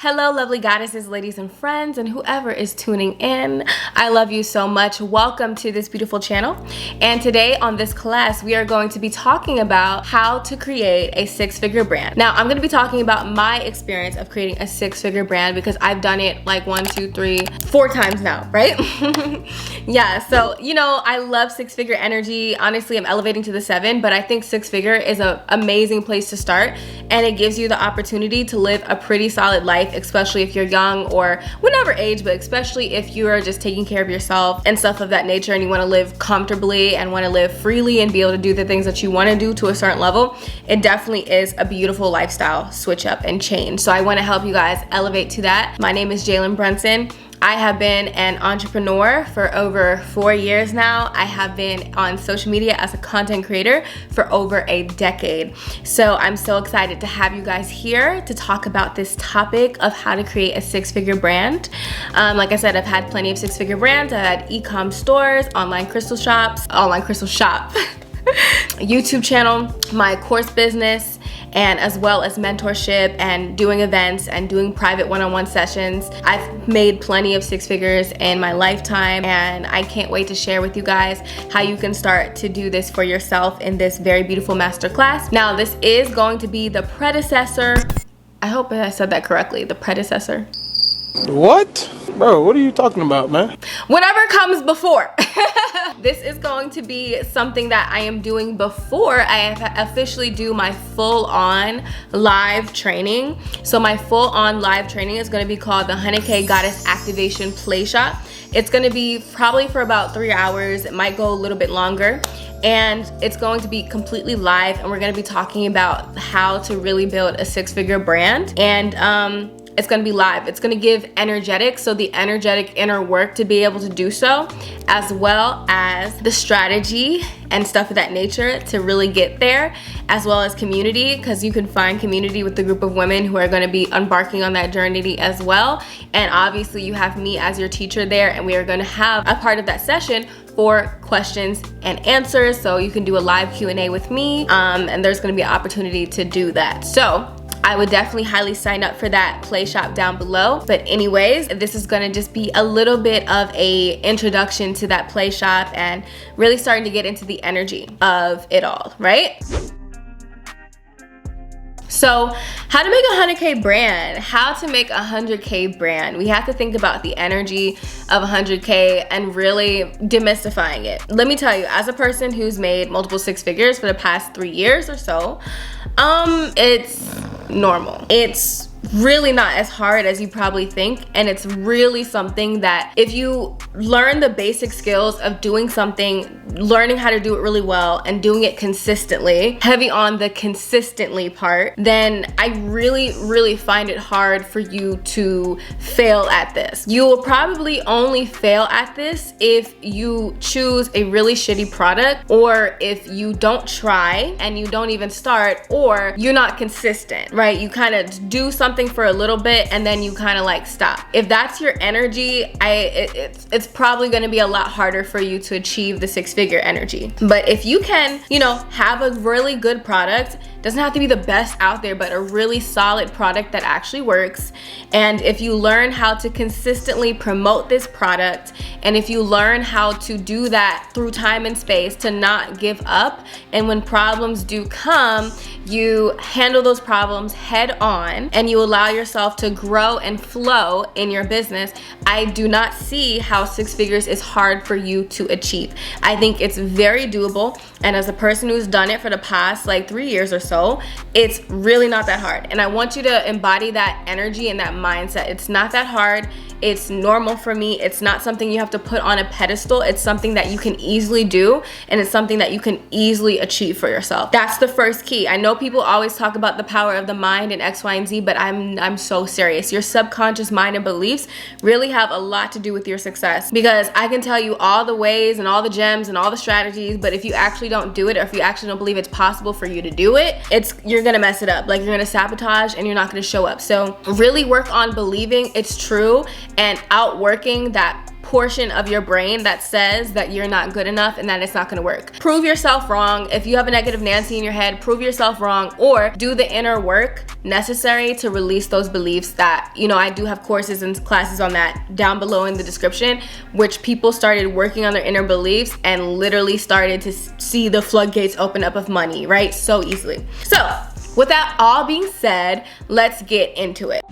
Hello, lovely goddesses, ladies, and friends, and whoever is tuning in. I love you so much. Welcome to this beautiful channel. And today on this class, we are going to be talking about how to create a six-figure brand. Now, I'm going to be talking about my experience of creating a six-figure brand because I've done it like 1, 2, 3, 4 times now, right? Yeah, so, you know, I love six-figure energy. Honestly, I'm elevating to the 7, but I think six-figure is an amazing place to start, and it gives you the opportunity to live a pretty solid life, especially if you're young or whatever age, but especially if you are just taking care of yourself and stuff of that nature and you want to live comfortably and want to live freely and be able to do the things that you want to do to a certain level. It definitely is a beautiful lifestyle switch up and change. So I want to help you guys elevate to that. My name is Jaelyn Brunson. I have been an entrepreneur for over 4 years now. I have been on social media as a content creator for over a decade. So I'm so excited to have you guys here to talk about this topic of how to create a six-figure brand. Like I said, I've had plenty of six-figure brands. I've had e-com stores, online crystal shop, YouTube channel, my course business, and as well as mentorship and doing events and doing private one-on-one sessions. I've made plenty of six figures in my lifetime, and I can't wait to share with you guys how you can start to do this for yourself in this very beautiful masterclass. Now, this is going to be the predecessor. I hope I said that correctly, the predecessor. What? Bro, what are you talking about, man? Whatever comes before. This is going to be something that I am doing before I officially do my full-on live training. So my full-on live training is going to be called the 100K Goddess Activation PLAYSHOP. It's going to be probably for about 3 hours. It might go a little bit longer. And it's going to be completely live, and we're going to be talking about how to really build a six-figure brand. And it's going to be live. It's going to give energetics, so the energetic inner work to be able to do so, as well as the strategy and stuff of that nature to really get there, as well as community, because you can find community with the group of women who are going to be embarking on that journey as well. And obviously you have me as your teacher there, and we are going to have a part of that session for questions and answers, so you can do a live Q&A with me, and there's going to be an opportunity to do that. So I would definitely highly sign up for that PLAYSHOP down below. But anyways, this is gonna just be a little bit of a introduction to that PLAYSHOP and really starting to get into the energy of it all, right? So how to make a 100K brand, how to make a 100K brand. We have to think about the energy of 100K and really demystifying it. Let me tell you, as a person who's made multiple six figures for the past 3 years or so, it's normal. It's really not as hard as you probably think, and it's really something that if you learn the basic skills of doing something, learning how to do it really well and doing it consistently, heavy on the consistently part, then I really find it hard for you to fail at this. You will probably only fail at this if you choose a really shitty product, or if you don't try and you don't even start, or you're not consistent, right? You kind of do something for a little bit and then you kind of like stop. If that's your energy, it's probably going to be a lot harder for you to achieve the six-figure energy. But if you can, you know, have a really good product, doesn't have to be the best out there, but a really solid product that actually works. And if you learn how to consistently promote this product, and if you learn how to do that through time and space, to not give up, and when problems do come, you handle those problems head on and you allow yourself to grow and flow in your business, I do not see how six figures is hard for you to achieve. I think it's very doable, and as a person who's done it for the past like 3 years or so, it's really not that hard. And I want you to embody that energy and that mindset. It's not that hard. It's normal for me. It's not something you have to put on a pedestal. It's something that you can easily do, and it's something that you can easily achieve for yourself. That's the first key. I know people always talk about the power of the mind and X, Y, and Z, but I'm so serious. Your subconscious mind and beliefs really have a lot to do with your success, because I can tell you all the ways and all the gems and all the strategies, but if you actually don't do it, or if you actually don't believe it's possible for you to do it, you're gonna mess it up. Like, you're gonna sabotage and you're not gonna show up. So really work on believing it's true and outworking that portion of your brain that says that you're not good enough and that it's not gonna work. Prove yourself wrong. If you have a negative Nancy in your head, prove yourself wrong, or do the inner work necessary to release those beliefs that, you know, I do have courses and classes on that down below in the description, which people started working on their inner beliefs and literally started to see the floodgates open up of money, right? So easily. So with that all being said, let's get into it.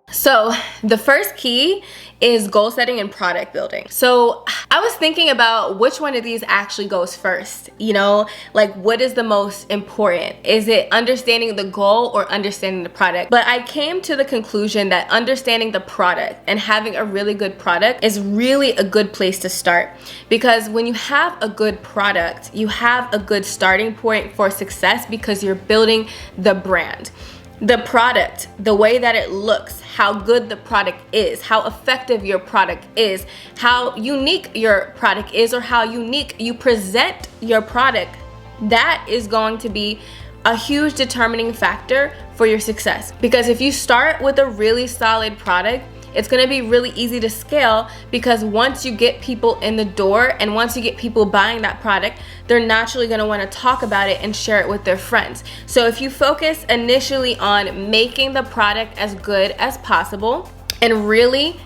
So the first key is goal setting and product building. So I was thinking about which one of these actually goes first, you know, like what is the most important? Is it understanding the goal or understanding the product? But I came to the conclusion that understanding the product and having a really good product is really a good place to start, because when you have a good product, you have a good starting point for success because you're building the brand. The product, the way that it looks, how good the product is, how effective your product is, how unique your product is, or how unique you present your product, that is going to be a huge determining factor for your success. Because if you start with a really solid product, it's gonna be really easy to scale, because once you get people in the door and once you get people buying that product, they're naturally gonna wanna talk about it and share it with their friends. So if you focus initially on making the product as good as possible and really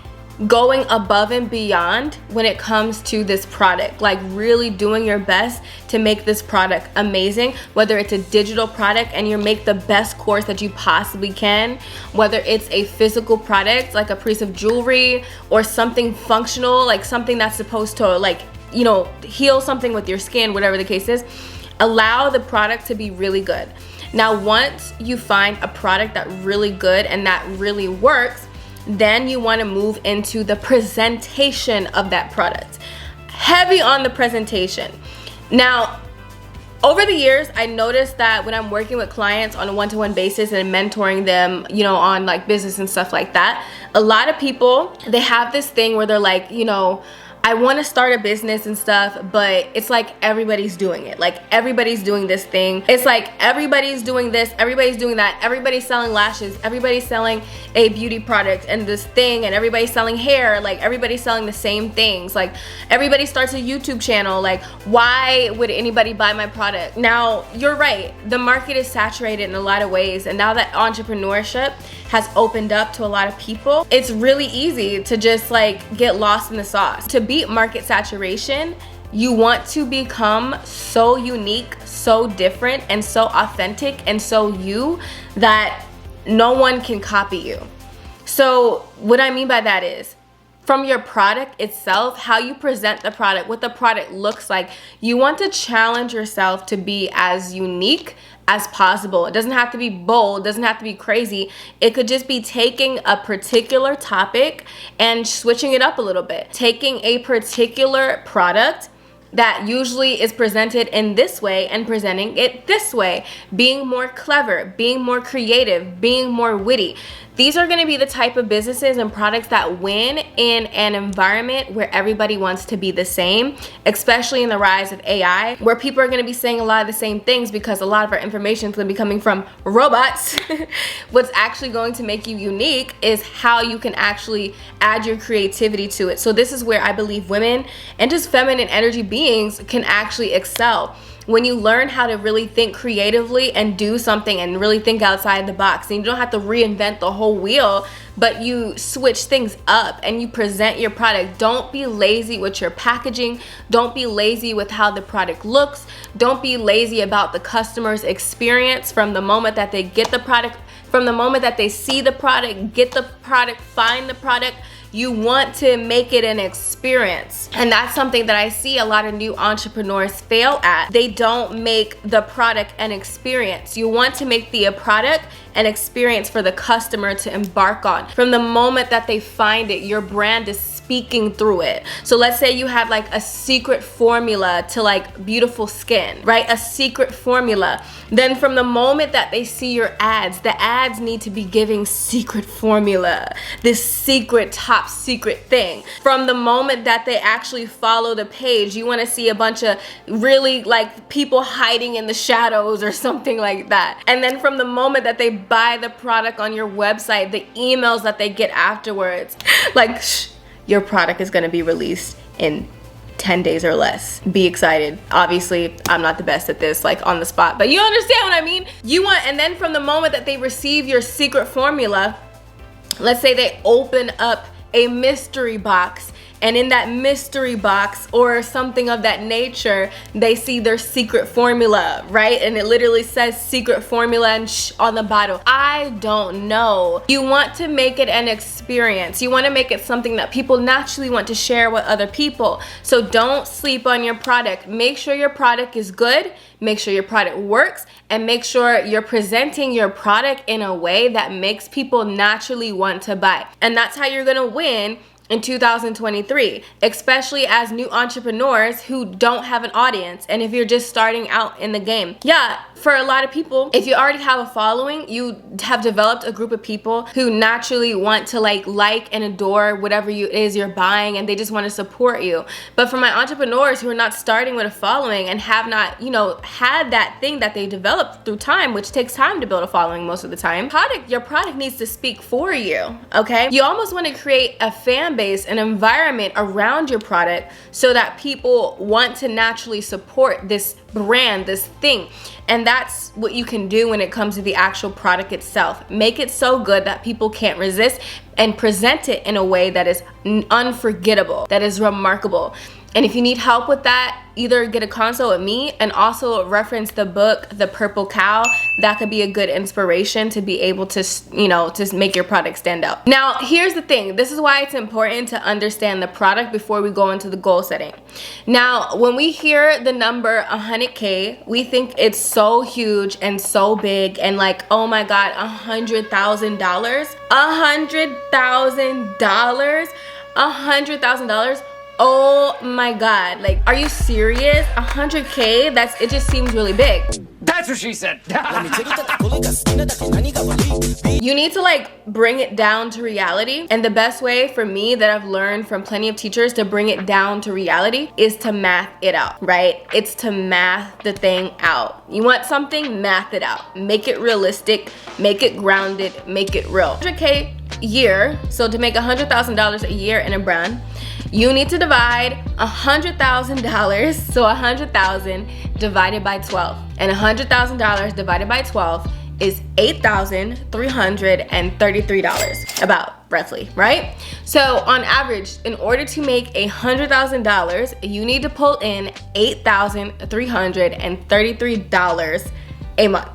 going above and beyond when it comes to this product, like really doing your best to make this product amazing, whether it's a digital product and you make the best course that you possibly can, whether it's a physical product like a piece of jewelry or something functional like something that's supposed to, like, you know, heal something with your skin, whatever the case is, allow the product to be really good. Now once you find a product that's really good and that really works, then you want to move into the presentation of that product. Heavy on the presentation. Now, over the years, I noticed that when I'm working with clients on a one-to-one basis and mentoring them, you know, on like business and stuff like that, a lot of people, they have this thing where they're like, you know, I want to start a business and stuff, but it's like everybody's doing it. Like everybody's doing this thing. It's like everybody's doing this, everybody's doing that, everybody's selling lashes, everybody's selling a beauty product and this thing, and everybody's selling hair, like everybody's selling the same things. Like everybody starts a YouTube channel. Like why would anybody buy my product? Now, you're right. The market is saturated in a lot of ways, and now that entrepreneurship has opened up to a lot of people, it's really easy to just like get lost in the sauce. To beat market saturation, you want to become so unique, so different, and so authentic and so you that no one can copy you. So what I mean by that is, from your product itself, how you present the product, what the product looks like, you want to challenge yourself to be as unique as possible. It doesn't have to be bold, it doesn't have to be crazy. It could just be taking a particular topic and switching it up a little bit. Taking a particular product that usually is presented in this way and presenting it this way, being more clever, being more creative, being more witty. These are gonna be the type of businesses and products that win in an environment where everybody wants to be the same, especially in the rise of AI, where people are gonna be saying a lot of the same things because a lot of our information is gonna be coming from robots. What's actually going to make you unique is how you can actually add your creativity to it. So this is where I believe women and just feminine energy beings can actually excel. When you learn how to really think creatively and do something and really think outside the box, and you don't have to reinvent the whole wheel, but you switch things up and you present your product. Don't be lazy with your packaging. Don't be lazy with how the product looks. Don't be lazy about the customer's experience from the moment that they get the product, from the moment that they see the product, get the product, find the product. You want to make it an experience. And that's something that I see a lot of new entrepreneurs fail at. They don't make the product an experience. You want to make the product an experience for the customer to embark on. From the moment that they find it, your brand is speaking speaking through it. So let's say you have like a secret formula to like beautiful skin, right? A secret formula. Then from the moment that they see your ads, the ads need to be giving secret formula, this secret, top secret thing. From the moment that they actually follow the page, you want to see a bunch of really like people hiding in the shadows or something like that. And then from the moment that they buy the product on your website, the emails that they get afterwards, like, your product is going to be released in 10 days or less. Be excited. Obviously, I'm not the best at this, like on the spot, but you understand what I mean? You want, and then from the moment that they receive your secret formula, let's say they open up a mystery box, and in that mystery box or something of that nature, they see their secret formula, right? And it literally says secret formula and on the bottle. I don't know. You want to make it an experience. You want to make it something that people naturally want to share with other people. So don't sleep on your product. Make sure your product is good. Make sure your product works, and make sure you're presenting your product in a way that makes people naturally want to buy. And that's how you're gonna win in 2023, especially as new entrepreneurs who don't have an audience, and if you're just starting out in the game. Yeah, for a lot of people, if you already have a following, you have developed a group of people who naturally want to like and adore whatever it is you're buying, and they just want to support you. But for my entrepreneurs who are not starting with a following and have not, you know, had that thing that they developed through time, which takes time to build a following most of the time, your product needs to speak for you, okay? You almost want to create a fan base, an environment around your product so that people want to naturally support this brand, this thing. And that's what you can do when it comes to the actual product itself. Make it so good that people can't resist, and present it in a way that is unforgettable, that is remarkable. And if you need help with that, either get a consult with me and also reference the book, The Purple Cow. That could be a good inspiration to be able to, you know, to make your product stand out. Now, here's the thing. This is why it's important to understand the product before we go into the goal setting. Now, when we hear the number 100K, we think it's so huge and so big and like, oh my God, $100,000? $100,000? $100,000? Oh my God, like, are you serious? 100K? It just seems really big. That's what she said. You need to like bring it down to reality. And the best way for me that I've learned from plenty of teachers to bring it down to reality is to math it out, right? It's to math the thing out. You want something, math it out. Make it realistic, make it grounded, make it real. 100K year, so to make $100,000 a year in a brand, you need to divide $100,000, so 100,000 divided by 12. And $100,000 divided by 12 is $8,333, about roughly, right? So on average, in order to make $100,000, you need to pull in $8,333 a month.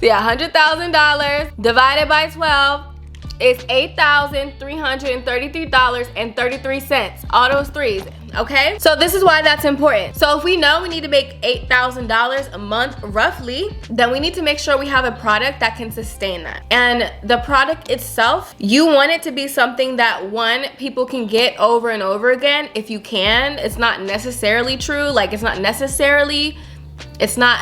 Yeah, $100,000 divided by 12 is $8,333.33. All those threes, okay? So this is why that's important. So if we know we need to make $8,000 a month roughly, then we need to make sure we have a product that can sustain that. And the product itself, you want it to be something that, one, people can get over and over again if you can. It's not necessarily true, like it's not a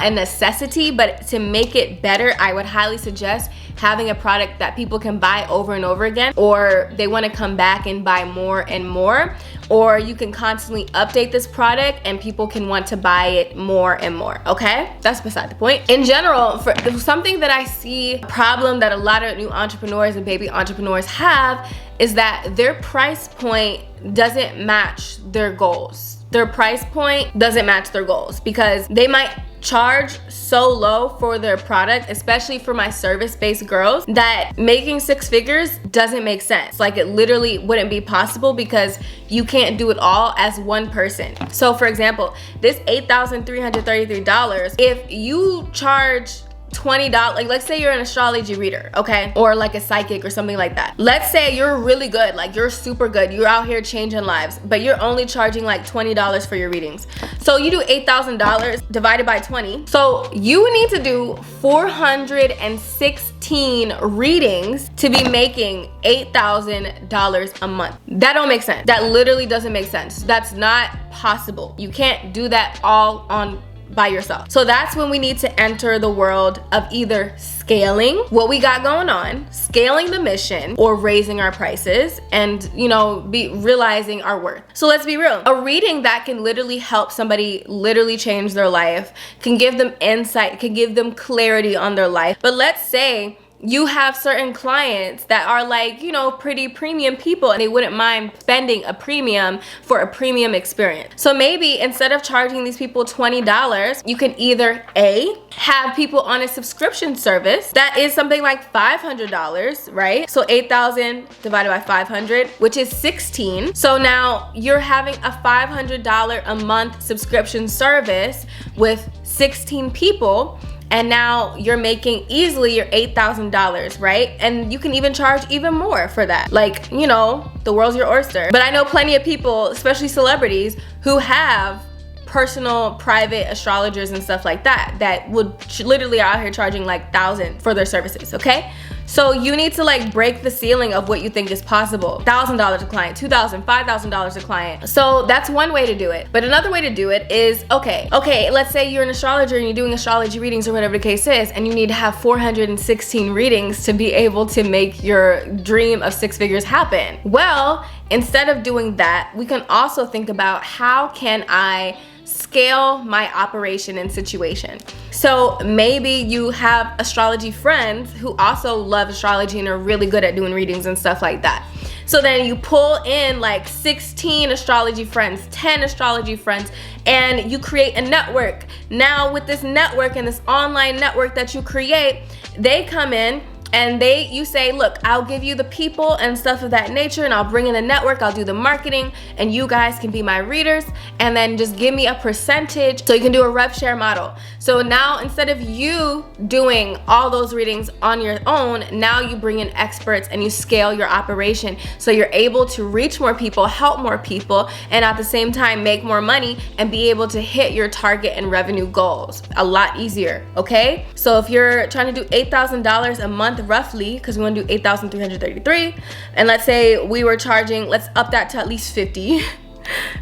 necessity, but to make it better, I would highly suggest having a product that people can buy over and over again, or they want to come back and buy more and more, or you can constantly update this product and people can want to buy it more and more, okay? That's beside the point. In general, for something that I see, a problem that a lot of new entrepreneurs and baby entrepreneurs have is that their price point doesn't match their goals. Their price point doesn't match their goals because they might charge so low for their product, especially for my service-based girls, that making 6 figures doesn't make sense. Like, it literally wouldn't be possible because you can't do it all as one person. So for example, this $8,333, if you charge $20, like let's say you're an astrology reader, okay? Or like a psychic or something like that. Let's say you're really good, like you're super good, you're out here changing lives, but you're only charging like $20 for your readings. So you do $8,000 divided by 20. So you need to do 416 readings to be making $8,000 a month. That don't make sense. That literally doesn't make sense. That's not possible. You can't do that all on by yourself. So that's when we need to enter the world of either scaling what we got going on, scaling the mission, or raising our prices and, you know, be realizing our worth. So let's be real. A reading that can literally help somebody literally change their life, can give them insight, can give them clarity on their life. But let's say you have certain clients that are like, you know, pretty premium people and they wouldn't mind spending a premium for a premium experience. So maybe instead of charging these people $20, you can either A, have people on a subscription service that is something like $500, right? So 8,000 divided by 500, which is 16. So now you're having a $500 a month subscription service with 16 people. And now you're making easily your $8,000, right? And you can even charge even more for that. Like, you know, the world's your oyster. But I know plenty of people, especially celebrities, who have personal private astrologers and stuff like that, that would literally out here charging like thousands for their services, okay? So you need to like break the ceiling of what you think is possible. $1,000 a client, $2,000, $5,000 a client. So that's one way to do it. But another way to do it is, okay, let's say you're an astrologer and you're doing astrology readings or whatever the case is, and you need to have 416 readings to be able to make your dream of 6 figures happen. Well, instead of doing that, we can also think about how can I scale my operation and situation. So maybe you have astrology friends who also love astrology and are really good at doing readings and stuff like that. So then you pull in like 16 astrology friends, 10 astrology friends, and you create a network. Now with this network and this online network that you create, they come in and you say, look, I'll give you the people and stuff of that nature, and I'll bring in the network, I'll do the marketing, and you guys can be my readers, and then just give me a percentage so you can do a rev share model. So now instead of you doing all those readings on your own, now you bring in experts and you scale your operation so you're able to reach more people, help more people, and at the same time make more money and be able to hit your target and revenue goals a lot easier, okay? So if you're trying to do $8,000 a month roughly, because we want to do 8,333, and let's say we were charging, let's up that to at least 50,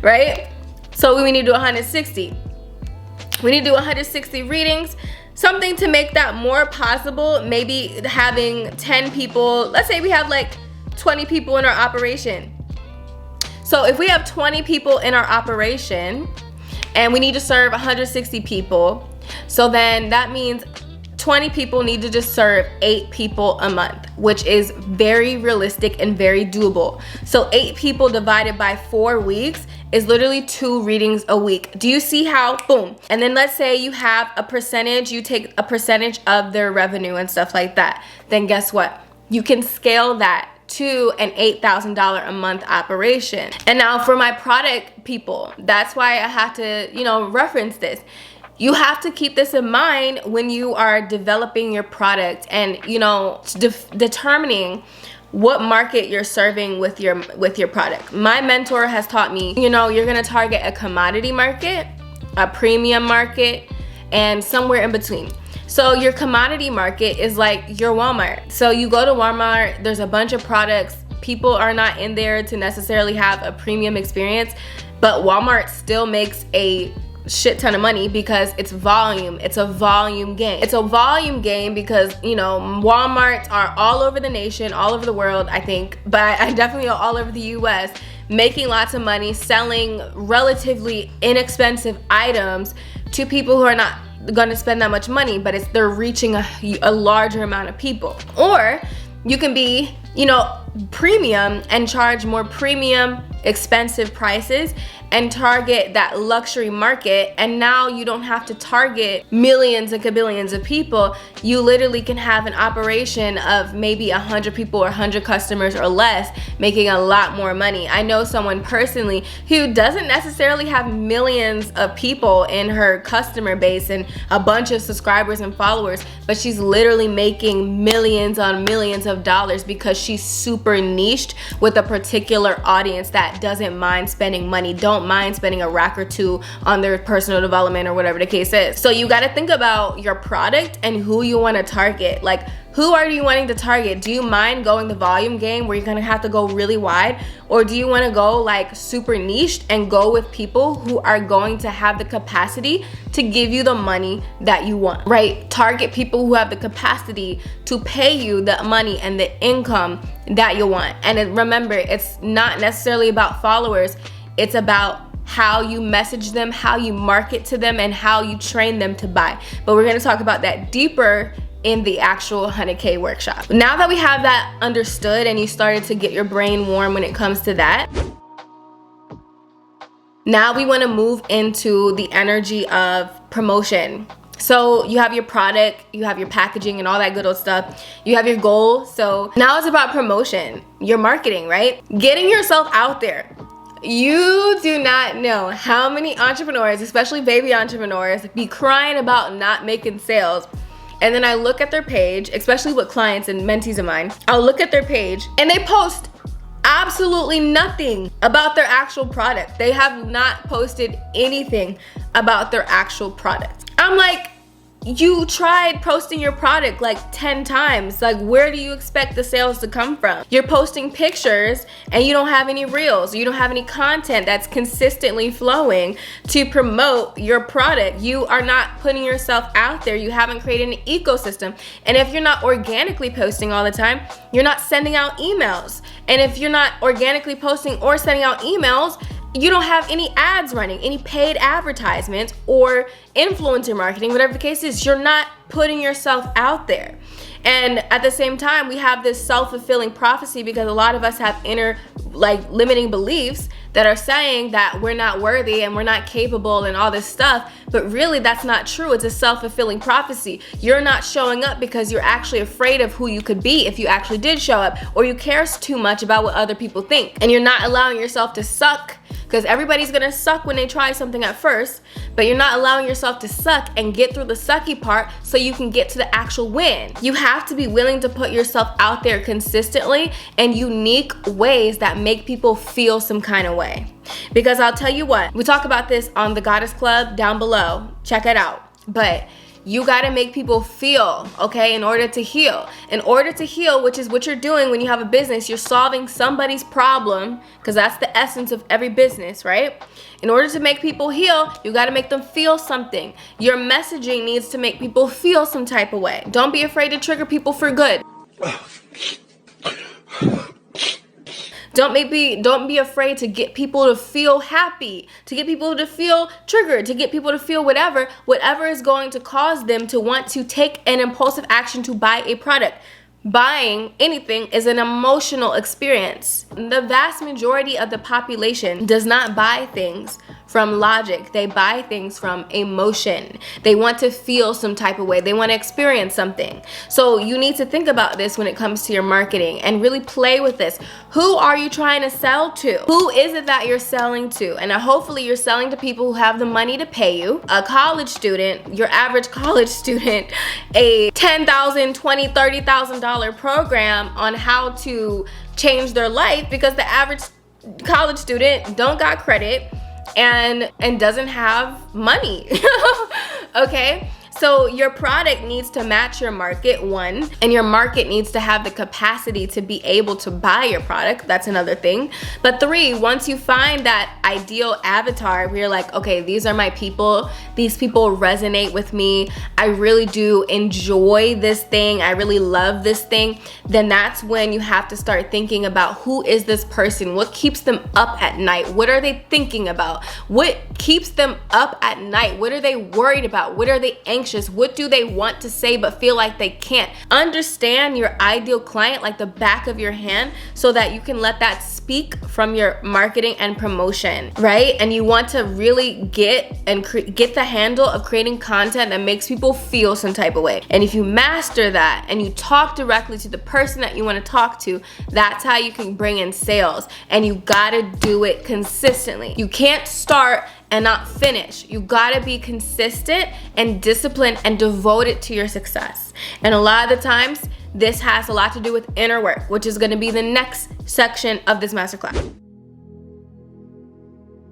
right? So we need to do 160. We need to do 160 readings, something to make that more possible. Maybe having 10 people, let's say we have like 20 people in our operation. So if we have 20 people in our operation and we need to serve 160 people, so then that means 20 people need to just serve 8 people a month, which is very realistic and very doable. So 8 people divided by 4 weeks is literally 2 readings a week. Do you see how? Boom. And then let's say you have a percentage, you take a percentage of their revenue and stuff like that. Then guess what? You can scale that to an $8,000 a month operation. And now for my product people, that's why I have to, you know, reference this. You have to keep this in mind when you are developing your product and, you know, determining what market you're serving with your product. My mentor has taught me, you know, you're gonna target a commodity market, a premium market, and somewhere in between. So your commodity market is like your Walmart. So you go to Walmart, there's a bunch of products. People are not in there to necessarily have a premium experience, but Walmart still makes a shit ton of money because it's volume. It's a volume game. It's a volume game because, you know, Walmarts are all over the nation, all over the world, I think, but I definitely know all over the US, making lots of money, selling relatively inexpensive items to people who are not gonna spend that much money, but they're reaching a larger amount of people. Or you can be, you know, premium and charge more premium expensive prices and target that luxury market. And now you don't have to target millions and billions of people. You literally can have an operation of maybe 100 people or 100 customers or less, making a lot more money. I know someone personally who doesn't necessarily have millions of people in her customer base and a bunch of subscribers and followers, but she's literally making millions on millions of dollars because she's super niched with a particular audience that doesn't mind spending money, don't mind spending a rack or two on their personal development or whatever the case is. So you got to think about your product and who you want to target. Like, who are you wanting to target? Do you mind going the volume game where you're gonna have to go really wide? Or do you wanna go like super niched and go with people who are going to have the capacity to give you the money that you want, right? Target people who have the capacity to pay you the money and the income that you want. And remember, it's not necessarily about followers, it's about how you message them, how you market to them, and how you train them to buy. But we're gonna talk about that deeper in the actual 100K workshop. Now that we have that understood and you started to get your brain warm when it comes to that, now we wanna move into the energy of promotion. So you have your product, you have your packaging and all that good old stuff. You have your goal. So now it's about promotion, your marketing, right? Getting yourself out there. You do not know how many entrepreneurs, especially baby entrepreneurs, be crying about not making sales. And then I look at their page, especially with clients and mentees of mine, I'll look at their page and they post absolutely nothing about their actual product. They have not posted anything about their actual product. I'm like, you tried posting your product like 10 times. Like, where do you expect the sales to come from? You're posting pictures and you don't have any reels. You don't have any content that's consistently flowing to promote your product. You are not putting yourself out there. You haven't created an ecosystem. And if you're not organically posting all the time, you're not sending out emails. And if you're not organically posting or sending out emails, you don't have any ads running, any paid advertisements or influencer marketing, whatever the case is. You're not putting yourself out there. And at the same time, we have this self-fulfilling prophecy because a lot of us have inner limiting beliefs that are saying that we're not worthy and we're not capable and all this stuff. But really, that's not true. It's a self-fulfilling prophecy. You're not showing up because you're actually afraid of who you could be if you actually did show up, or you care too much about what other people think. And you're not allowing yourself to suck, because everybody's gonna suck when they try something at first, but you're not allowing yourself to suck and get through the sucky part so you can get to the actual win. You have to be willing to put yourself out there consistently in unique ways that make people feel some kind of way. Because I'll tell you what, we talk about this on the Goddess Club down below, check it out. But you gotta make people feel, okay, in order to heal. In order to heal, which is what you're doing when you have a business, you're solving somebody's problem, because that's the essence of every business, right? In order to make people heal, you gotta make them feel something. Your messaging needs to make people feel some type of way. Don't be afraid to trigger people for good. Don't be afraid to get people to feel happy, to get people to feel triggered, to get people to feel whatever is going to cause them to want to take an impulsive action to buy a product. Buying anything is an emotional experience. The vast majority of the population does not buy things from logic. They buy things from emotion. They want to feel some type of way. They want to experience something. So you need to think about this when it comes to your marketing and really play with this. Who are you trying to sell to? Who is it that you're selling to? And hopefully you're selling to people who have the money to pay you. A college student, your average college student, a $10,000, $20,000, $30,000 program on how to change their life, because the average college student don't got credit and doesn't have money. Okay, so your product needs to match your market, one, and your market needs to have the capacity to be able to buy your product. That's another thing. But three, once you find that ideal avatar where you're like, okay, these are my people, these people resonate with me, I really do enjoy this thing, I really love this thing, then that's when you have to start thinking about who is this person, what keeps them up at night, what are they thinking about, what keeps them up at night, what are they worried about, what are they anxious anxious? What do they want to say but feel like they can't? Understand your ideal client like the back of your hand so that you can let that speak from your marketing and promotion, right? And you want to really get the handle of creating content that makes people feel some type of way. And if you master that and you talk directly to the person that you want to talk to, that's how you can bring in sales. And you gotta do it consistently. You can't start and not finish. You gotta be consistent and disciplined and devoted to your success. And a lot of the times, this has a lot to do with inner work, which is gonna be the next section of this masterclass.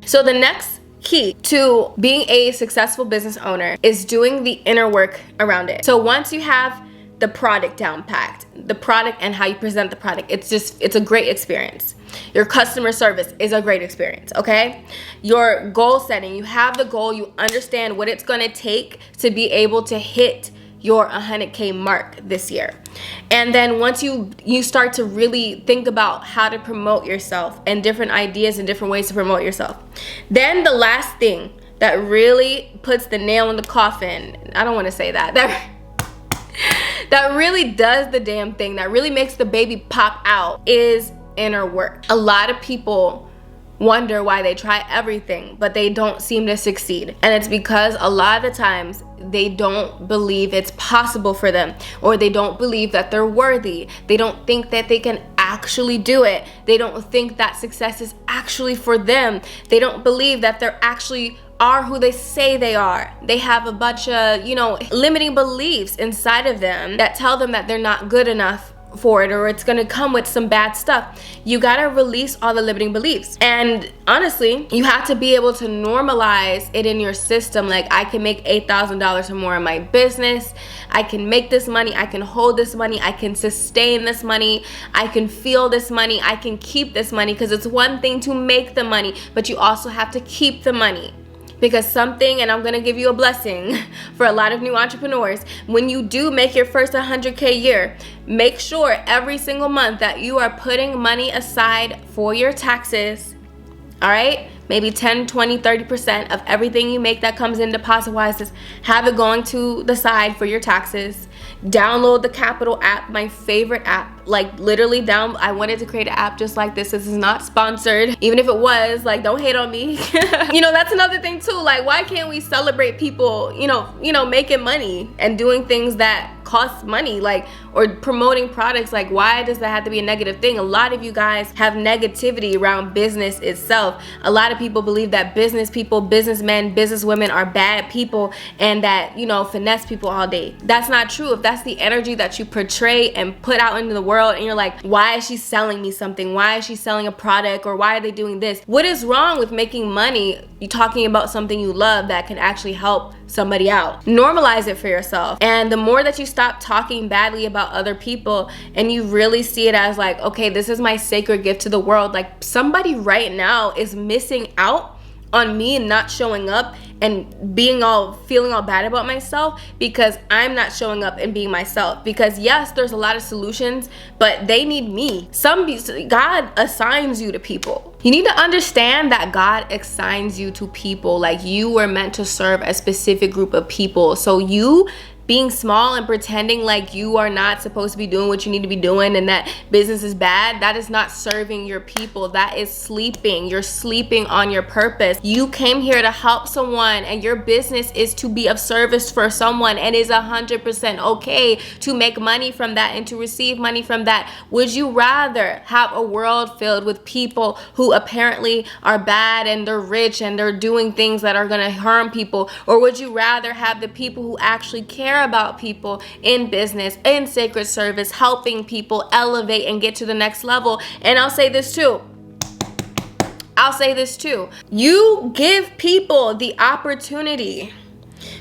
So the next key to being a successful business owner is doing the inner work around it. So once you have the product down packed, the product and how you present the product, it's a great experience. Your customer service is a great experience, okay? Your goal setting, you have the goal, you understand what it's gonna take to be able to hit your 100K mark this year. And then once you start to really think about how to promote yourself and different ideas and different ways to promote yourself, then the last thing that really puts the nail in the coffin, I don't want to say that really does the damn thing, that really makes the baby pop out, is inner work. A lot of people wonder why they try everything, but they don't seem to succeed. And it's because a lot of the times they don't believe it's possible for them, or they don't believe that they're worthy. They don't think that they can actually do it. They don't think that success is actually for them. They don't believe that they're actually are who they say they are. They have a bunch of, limiting beliefs inside of them that tell them that they're not good enough for it, or it's gonna come with some bad stuff. You gotta release all the limiting beliefs. And honestly, you have to be able to normalize it in your system. Like, I can make $8,000 or more in my business. I can make this money. I can hold this money. I can sustain this money. I can feel this money. I can keep this money, because it's one thing to make the money, but you also have to keep the money. Because something, and I'm gonna give you a blessing for a lot of new entrepreneurs, when you do make your first 100K year, make sure every single month that you are putting money aside for your taxes, all right? Maybe 10, 20, 30% of everything you make that comes in deposit-wise, just have it going to the side for your taxes. Download the Capital app, my favorite app. Like, literally I wanted to create an app just like this. This is not sponsored. Even if it was, like, don't hate on me. That's another thing too. Like, why can't we celebrate people, making money and doing things that cost money, like, or promoting products? Like, why does that have to be a negative thing? A lot of you guys have negativity around business itself. A lot of people believe that business people, businessmen, businesswomen are bad people, and that, finesse people all day. That's not true. If that's the energy that you portray and put out into the world, and you're like, why is she selling me something? Why is she selling a product? Or why are they doing this? What is wrong with making money? You talking about something you love that can actually help somebody out. Normalize it for yourself. And the more that you stop talking badly about other people and you really see it as like, okay, this is my sacred gift to the world. Like, somebody right now is missing out on me and not showing up and feeling all bad about myself because I'm not showing up and being myself. Because yes, there's a lot of solutions, but they need me. God assigns you to people. You need to understand that God assigns you to people. Like, you were meant to serve a specific group of people. So you being small and pretending like you are not supposed to be doing what you need to be doing and that business is bad, that is not serving your people. That is sleeping. You're sleeping on your purpose. You came here to help someone, and your business is to be of service for someone, and is 100% okay to make money from that and to receive money from that. Would you rather have a world filled with people who apparently are bad and they're rich and they're doing things that are going to harm people? Or would you rather have the people who actually care about people in business, in sacred service, helping people elevate and get to the next level? And I'll say this too. You give people the opportunity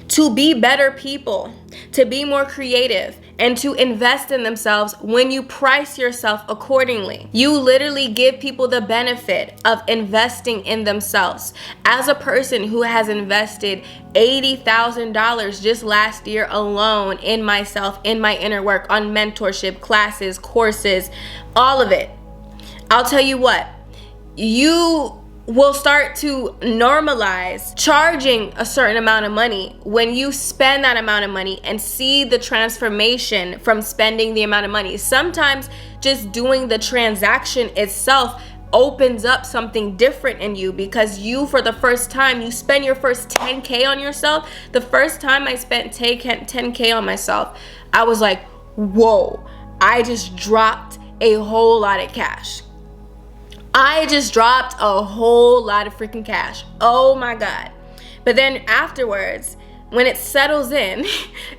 to be better people, to be more creative, and to invest in themselves when you price yourself accordingly. You literally give people the benefit of investing in themselves. As a person who has invested $80,000 just last year alone in myself, in my inner work, on mentorship, classes, courses, all of it, I'll tell you what, you will start to normalize charging a certain amount of money when you spend that amount of money and see the transformation from spending the amount of money. Sometimes just doing the transaction itself opens up something different in you, because you, for the first time, you spend your first 10K on yourself. The first time I spent 10K on myself, I was like, whoa, I just dropped a whole lot of cash. I just dropped a whole lot of freaking cash. Oh my God. But then afterwards, when it settles in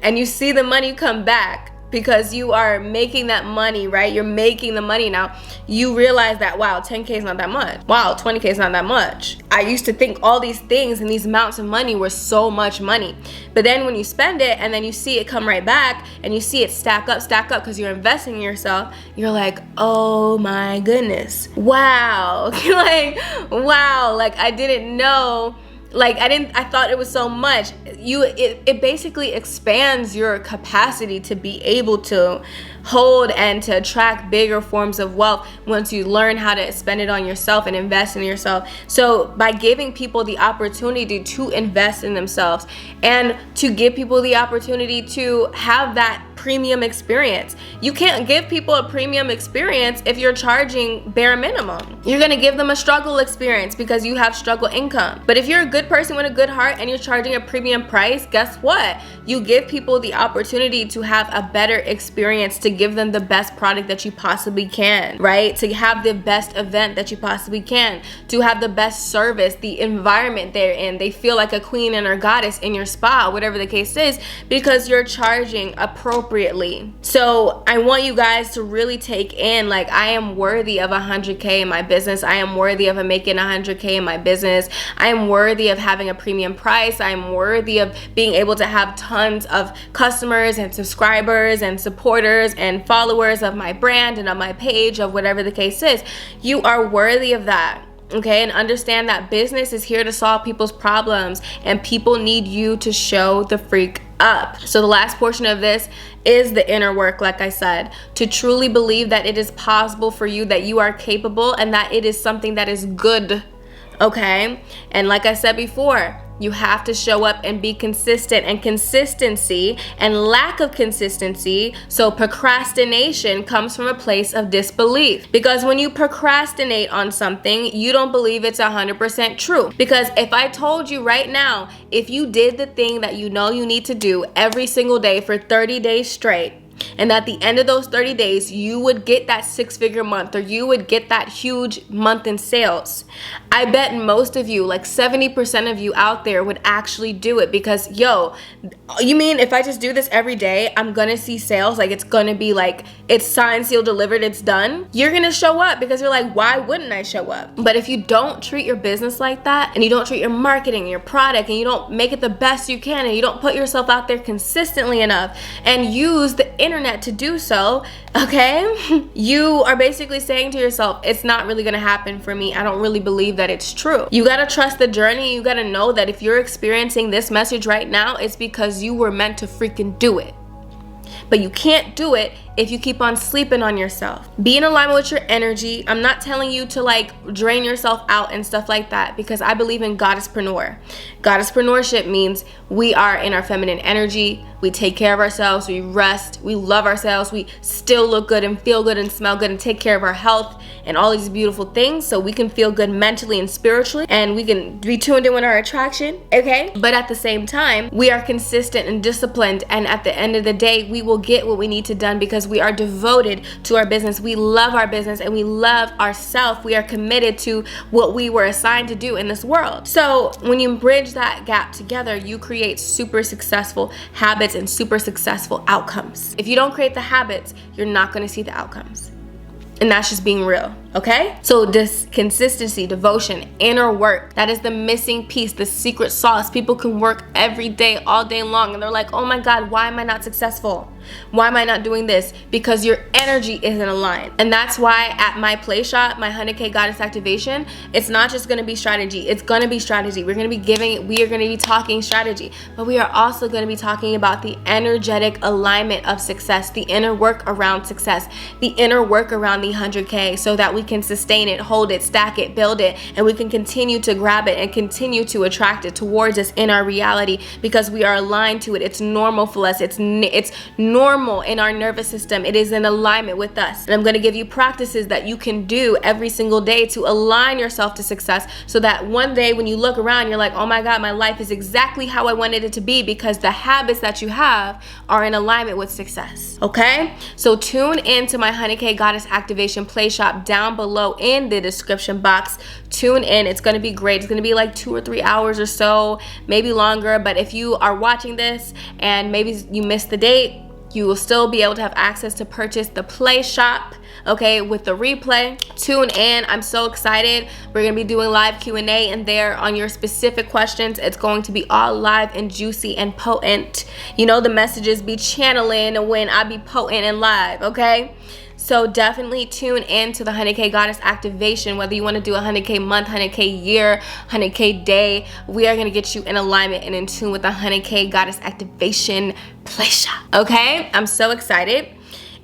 and you see the money come back, because you are making that money, right? You're making the money now. You realize that, wow, 10K is not that much. Wow, 20K is not that much. I used to think all these things and these amounts of money were so much money. But then when you spend it and then you see it come right back and you see it stack up because you're investing in yourself, you're like, oh my goodness. Wow. Like, wow. Like, I didn't know. Like, I thought it was so much. It basically expands your capacity to be able to hold and to attract bigger forms of wealth once you learn how to spend it on yourself and invest in yourself. So by giving people the opportunity to invest in themselves and to give people the opportunity to have that premium experience. You can't give people a premium experience if you're charging bare minimum. You're gonna give them a struggle experience because you have struggle income. But if you're a good person with a good heart and you're charging a premium price, guess what? You give people the opportunity to have a better experience, to give them the best product that you possibly can, right? To have the best event that you possibly can, to have the best service, the environment they're in. They feel like a queen and a goddess in your spa, whatever the case is, because you're charging appropriately. So I want you guys to really take in, like, I am worthy of 100K in my business. I am worthy of making 100K in my business. I am worthy of having a premium price. I am worthy of being able to have tons of customers and subscribers and supporters and followers of my brand and of my page, of whatever the case is. You are worthy of that. Okay, and understand that business is here to solve people's problems, and people need you to show the freak up. So the last portion of this is the inner work, like I said, to truly believe that it is possible for you, that you are capable, and that it is something that is good. Okay, and like I said before, you have to show up and be consistent, and consistency and lack of consistency, so procrastination, comes from a place of disbelief. Because when you procrastinate on something, you don't believe it's 100% true. Because if I told you right now, if you did the thing that you know you need to do every single day for 30 days straight, and at the end of those 30 days, you would get that 6-figure month, or you would get that huge month in sales, I bet most of you, like 70% of you out there, would actually do it. Because, yo, you mean if I just do this every day, I'm gonna see sales? Like, it's gonna be like, it's signed, sealed, delivered, it's done? You're gonna show up because you're like, why wouldn't I show up? But if you don't treat your business like that, and you don't treat your marketing and your product, and you don't make it the best you can, and you don't put yourself out there consistently enough, and use the internet to do so, okay, you are basically saying to yourself, it's not really gonna happen for me. I don't really believe that it's true. You gotta trust the journey. You gotta know that if you're experiencing this message right now, it's because you were meant to freaking do it. But you can't do it if you keep on sleeping on yourself. Be in alignment with your energy. I'm not telling you to like drain yourself out and stuff like that, because I believe in goddesspreneur. Goddesspreneurship means we are in our feminine energy. We take care of ourselves. We rest. We love ourselves. We still look good and feel good and smell good and take care of our health and all these beautiful things, so we can feel good mentally and spiritually, and we can be tuned in with our attraction, okay? But at the same time, we are consistent and disciplined, and at the end of the day, we will get what we need to done because we are devoted to our business. We love our business and we love ourselves. We are committed to what we were assigned to do in this world. So when you bridge that gap together, you create super successful habits and super successful outcomes. If you don't create the habits, you're not going to see the outcomes. And that's just being real, okay? So this consistency, devotion, inner work, that is the missing piece, the secret sauce. People can work every day, all day long, and they're like, oh my God, why am I not successful? Why am I not doing this? Because your energy isn't aligned. And that's why at my PLAYSHOP, my 100K Goddess Activation, it's not just gonna be strategy. It's gonna be strategy. We are gonna be talking strategy, but we are also gonna be talking about the energetic alignment of success, the inner work around success, the inner work around the 100K, so that we we can sustain it, hold it, stack it, build it, and we can continue to grab it and continue to attract it towards us in our reality because we are aligned to it. It's normal for us. It's normal in our nervous system. It is in alignment with us. And I'm going to give you practices that you can do every single day to align yourself to success, so that one day when you look around, you're like, oh my God, my life is exactly how I wanted it to be, because the habits that you have are in alignment with success. Okay? So tune into my 100K Goddess Activation Play Shop down below in the description box. Tune in. It's going to be great. It's going to be like 2 or 3 hours or so, maybe longer. But if you are watching this and maybe you missed the date, you will still be able to have access to purchase the Play Shop, okay, with the replay. Tune in. I'm so excited. We're gonna be doing live Q&A in there on your specific questions. It's going to be all live and juicy and potent. You know, the messages be channeling when I be potent and live, okay? So definitely tune in to the 100K Goddess Activation, whether you want to do 100K month, 100K year, 100K day. We are going to get you in alignment and in tune with the 100K Goddess Activation Play Shop. Okay? I'm so excited.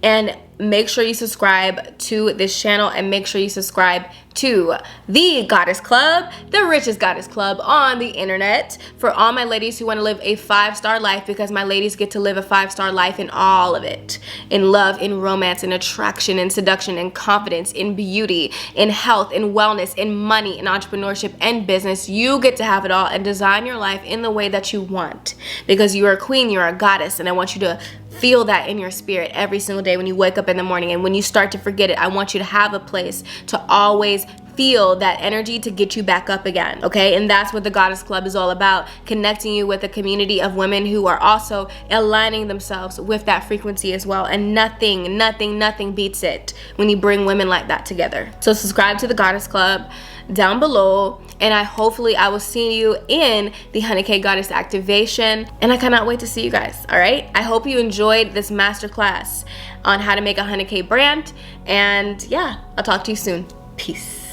And make sure you subscribe to this channel, and make sure you subscribe to the Goddess Club, the richest goddess club on the internet, for all my ladies who want to live a 5-star life, because my ladies get to live a 5-star life in all of it. In love, in romance, in attraction, in seduction, in confidence, in beauty, in health, in wellness, in money, in entrepreneurship, and business. You get to have it all and design your life in the way that you want, because you're a queen, you're a goddess, and I want you to feel that in your spirit every single day when you wake up in the morning. And when you start to forget it, I want you to have a place to always feel that energy to get you back up again, okay? And that's what the Goddess Club is all about, connecting you with a community of women who are also aligning themselves with that frequency as well. And nothing beats it when you bring women like that together. So subscribe to the Goddess Club down below, and hopefully I will see you in the 100K Goddess Activation, and I cannot wait to see you guys. All right, I hope you enjoyed this masterclass on how to make a 100K brand, and yeah, I'll talk to you soon. Peace.